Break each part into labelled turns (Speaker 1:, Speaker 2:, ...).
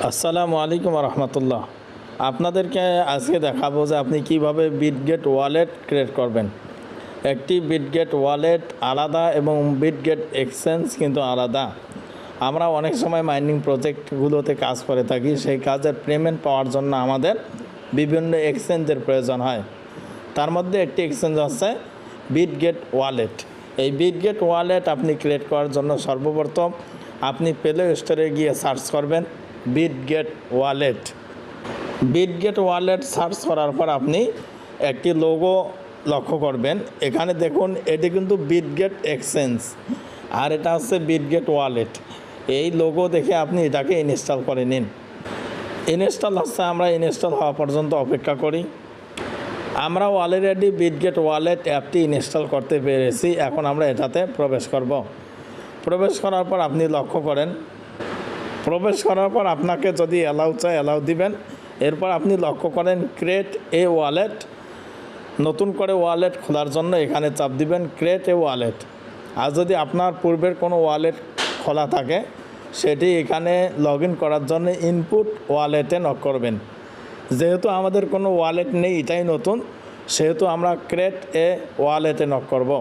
Speaker 1: আসসালামু আলাইকুম রহমতুল্লাহ। আপনাদেরকে আজকে দেখাবো যে আপনি কিভাবে বিটগেট ওয়ালেট ক্রিয়েট করবেন। একটি বিটগেট ওয়ালেট আলাদা এবং বিটগেট এক্সচেঞ্জ কিন্তু আলাদা। আমরা অনেক সময় মাইনিং প্রজেক্টগুলোতে কাজ করে থাকি, সেই কাজের পেমেন্ট পাওয়ার জন্য আমাদের বিভিন্ন এক্সচেঞ্জের প্রয়োজন হয়। তার মধ্যে একটি এক্সচেঞ্জ হচ্ছে বিটগেট ওয়ালেট। এই বিটগেট ওয়ালেট আপনি ক্রিয়েট করার জন্য সর্বপ্রথম আপনি প্লে স্টোরে গিয়ে সার্চ করবেন Bitget wallet. Bitget wallet search করার পর আপনি একটি লোগো লক্ষ্য করবেন। এখানে দেখুন, এটি কিন্তু বিটগেট এক্সচেঞ্জ আর এটা হচ্ছে বিটগেট ওয়ালেট। এই লোগো দেখে আপনি এটাকে ইনস্টল করে নিন। ইনস্টল হচ্ছে, আমরা ইনস্টল হওয়া পর্যন্ত অপেক্ষা করি। আমরা অলরেডি বিটগেট ওয়ালেট অ্যাপটি ইনস্টল করতে পেরেছি। এখন আমরা এটাতে প্রবেশ করব। প্রবেশ করার পর আপনি লক্ষ্য করেন, প্রবেশ করার পর আপনাকে যদি অ্যালাউ চায় অ্যালাউ দিবেন। এরপর আপনি লক্ষ্য করেন ক্রিয়েট এ ওয়ালেট। নতুন করে ওয়ালেট খোলার জন্য এখানে চাপ দিবেন ক্রিয়েট এ ওয়ালেট। আর যদি আপনার পূর্বের কোনো ওয়ালেট খোলা থাকে সেটি এখানে লগ ইন করার জন্য ইনপুট ওয়ালেটে নক করবেন। যেহেতু আমাদের কোনো ওয়ালেট নেই, এটাই নতুন, সেহেতু আমরা ক্রিয়েট এ ওয়ালেটে নক করব।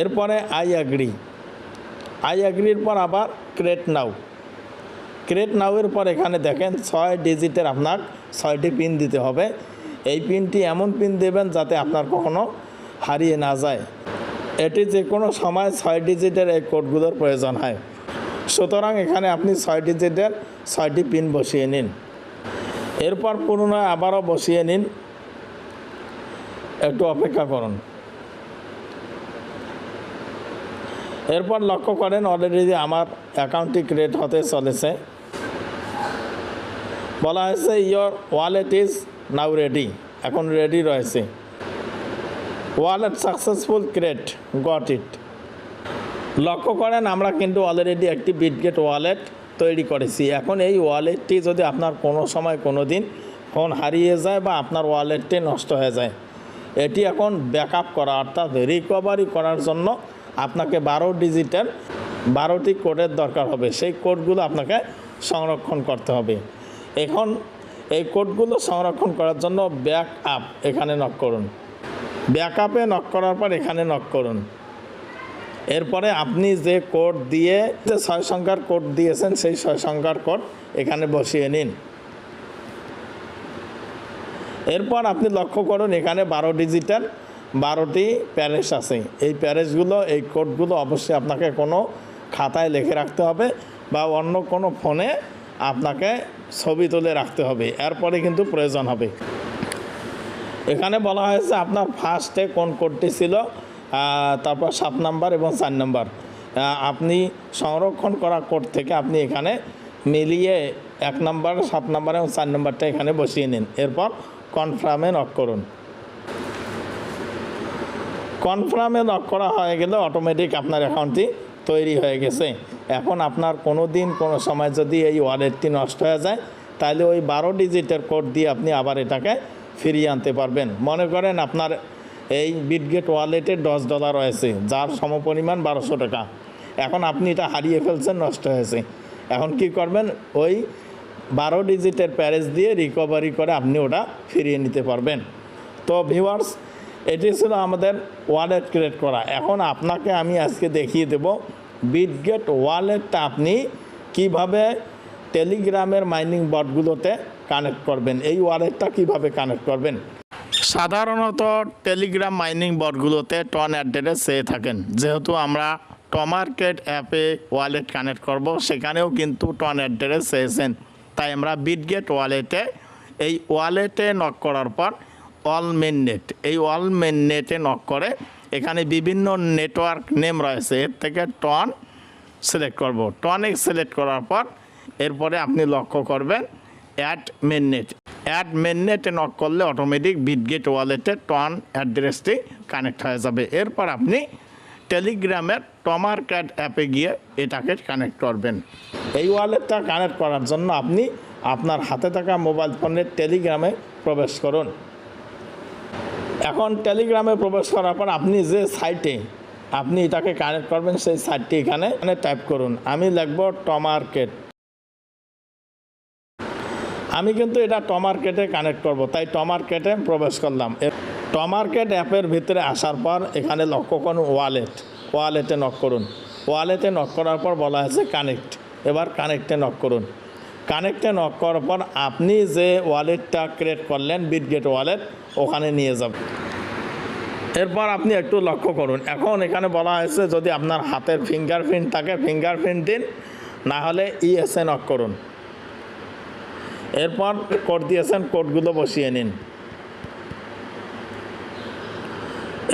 Speaker 1: এরপরে আই অ্যাগ্রির পর আবার ক্রিয়েট নাউয়ের পর এখানে দেখেন 6 ডিজিটের আপনার 6টি পিন দিতে হবে। এই পিনটি এমন পিন দেবেন যাতে আপনার কখনো হারিয়ে না যায়। এটি যে কোনো সময় 6 ডিজিটের এই কোডগুলোর প্রয়োজন হয়। সুতরাং এখানে আপনি 6 ডিজিটের 6টি পিন বসিয়ে নিন। এরপর পুনরায় আবারও বসিয়ে নিন, একটু অপেক্ষা করুন। এরপর লক্ষ্য করেন অলরেডি আমার অ্যাকাউন্টটি ক্রিয়েট হতে চলেছে। বলা হয়েছে your wallet is now ready, এখন রেডি রয়েছে। Wallet successful create, got it. লক্ষ্য করেন আমরা কিন্তু অলরেডি একটি বিটগেট ওয়ালেট তৈরি করেছি। এখন এই ওয়ালেটটি যদি আপনার কোনো সময় কোনো দিন ফোন হারিয়ে যায় বা আপনার ওয়ালেটটি নষ্ট হয়ে যায়, এটি এখন ব্যাকআপ করা অর্থাৎ রিকভারি করার জন্য আপনাকে 12 ডিজিটের 12টি কোডের দরকার হবে। সেই কোডগুলো আপনাকে সংরক্ষণ করতে হবে। এখন এই কোডগুলো সংরক্ষণ করার জন্য ব্যাকআপ এখানে নক করুন। ব্যাকআপে নক করার পর এখানে নক করুন। এরপরে আপনি যে কোড দিয়ে যে 6 সংখ্যার কোড দিয়েছেন সেই 6 সংখ্যার কোড এখানে বসিয়ে নিন। এরপর আপনি লক্ষ্য করুন এখানে 12 ডিজিটের 12টি প্যারেজ আছে। এই প্যারেজগুলো, এই কোডগুলো অবশ্যই আপনাকে কোনো খাতায় লিখে রাখতে হবে বা অন্য কোনো ফোনে আপনাকে ছবি তুলে রাখতে হবে। এরপরে কিন্তু প্রয়োজন হবে। এখানে বলা হয়েছে আপনার ফার্স্টে কোন কোডটি ছিল, তারপর 7 নাম্বার এবং 4 নাম্বার। আপনি সংরক্ষণ করা কোড থেকে আপনি এখানে মিলিয়ে 1 নাম্বার, 7 নাম্বার এবং 4 নাম্বারটা এখানে বসিয়ে নিন। এরপর কনফার্মে নক করুন। কনফার্মে লক করা হয়ে গেলে অটোমেটিক আপনার অ্যাকাউন্টটি তৈরি হয়ে গেছে। এখন আপনার কোনো দিন কোনো সময় যদি এই ওয়ালেটটি নষ্ট হয়ে যায়, তাহলে ওই 12 ডিজিটের কোড দিয়ে আপনি আবার এটাকে ফিরিয়ে আনতে পারবেন। মনে করেন আপনার এই বিটগেট ওয়ালেটে $10 রয়েছে, যার সমপরিমাণ 1200 টাকা। এখন আপনি এটা হারিয়ে ফেলছেন, নষ্ট হয়েছে। এখন কি করবেন, ওই 12 ডিজিটের প্যারেজ দিয়ে রিকভারি করে আপনি ওটা ফিরিয়ে নিতে পারবেন। তো ভিউয়ার্স, এটি ছিল আমাদের ওয়ালেট ক্রিয়েট করা। এখন আপনাকে আমি আজকে দেখিয়ে দেব বিটগেট ওয়ালেটটা আপনি কিভাবে টেলিগ্রামের মাইনিং বটগুলোতে কানেক্ট করবেন। এই ওয়ালেটটা কিভাবে কানেক্ট করবেন। সাধারণত টেলিগ্রাম মাইনিং বটগুলোতে টন অ্যাড্রেস চেয়ে থাকেন। যেহেতু আমরা টমার্কেট অ্যাপে ওয়ালেট কানেক্ট করব, সেখানেও কিন্তু টন অ্যাড্রেস চেয়েছেন। তাই আমরা বিটগেট ওয়ালেটে, এই ওয়ালেটে নক করার পর অল মেইননেট, এই অল মেইননেটে নক করে এখানে বিভিন্ন নেটওয়ার্ক নেম রয়েছে, এর থেকে টন সিলেক্ট করব। টনে সিলেক্ট করার পর এরপরে আপনি লক্ষ্য করবেন অ্যাড মেইননেটে নক করলে অটোমেটিক বিটগেট ওয়ালেটে টন অ্যাড্রেসটি কানেক্ট হয়ে যাবে। এরপর আপনি টেলিগ্রামের টমার্কেট অ্যাপে গিয়ে এটাকে কানেক্ট করবেন। এই ওয়ালেটটা কানেক্ট করার জন্য আপনি আপনার হাতে থাকা মোবাইল ফোনের টেলিগ্রামে প্রবেশ করুন। এখন টেলিগ্রামে প্রবেশ করার পর আপনি যে সাইটে আপনি এটাকে কানেক্ট করবেন সেই সাইটটি এখানে টাইপ করুন। আমি লিখব টমার্কেট। আমি কিন্তু এটা টমার্কেটে কানেক্ট করব, তাই টমার্কেটে প্রবেশ করলাম। টমার্কেট অ্যাপের ভিতরে আসার পর এখানে লক্ষ্য করুন ওয়ালেটে নক করুন। ওয়ালেটে নক করার পর বলা হয়েছে কানেক্ট, এবার কানেক্টে নক করুন। কানেক্টে নক করার পর আপনি যে ওয়ালেটটা ক্রিয়েট করলেন বিটগেট ওয়ালেট, ওখানে নিয়ে যাবেন। এরপর আপনি একটু লক্ষ্য করুন, এখন এখানে বলা হয়েছে যদি আপনার হাতের ফিঙ্গারপ্রিন্ট থাকে ফিঙ্গারপ্রিন্ট দিন, না হলে ইএসএ নক করুন। এরপর কোড দিয়েছেন, কোডগুলো বসিয়ে নিন।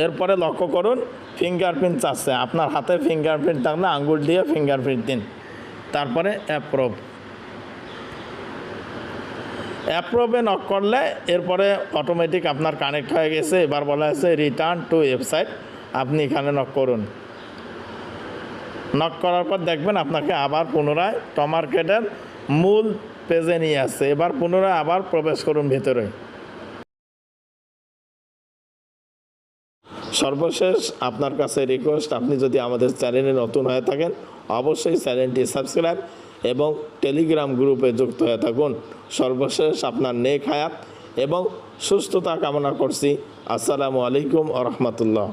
Speaker 1: এরপরে লক্ষ্য করুন ফিঙ্গারপ্রিন্ট চাচ্ছে, আপনার হাতে ফিঙ্গারপ্রিন্ট থাকলে আঙ্গুল দিয়ে ফিঙ্গারপ্রিন্ট দিন। তারপরে অ্যাপ্রুভে নক করলে এরপরে অটোমেটিক আপনার কানেক্ট হয়ে গেছে। এবার বলা হয়েছে রিটার্ন টু ওয়েবসাইট, আপনি এখানে নক করুন। নক করার পর দেখবেন আপনাকে আবার পুনরায় টমার্কেটের মূল পেজে নিয়ে আসছে। এবার পুনরায় আবার প্রবেশ করুন ভিতরে। সর্বশেষ আপনার কাছে রিকোয়েস্ট, আপনি যদি আমাদের চ্যানেলে নতুন হয়ে থাকেন অবশ্যই চ্যানেলটি সাবস্ক্রাইব এবং টেলিগ্রাম গ্রুপে যুক্ত হয়ে থাকুন। সর্বশেষ আপনার নেক হায়াত এবং সুস্থতা কামনা করছি। আসসালামু আলাইকুম ওয়া রাহমাতুল্লাহ।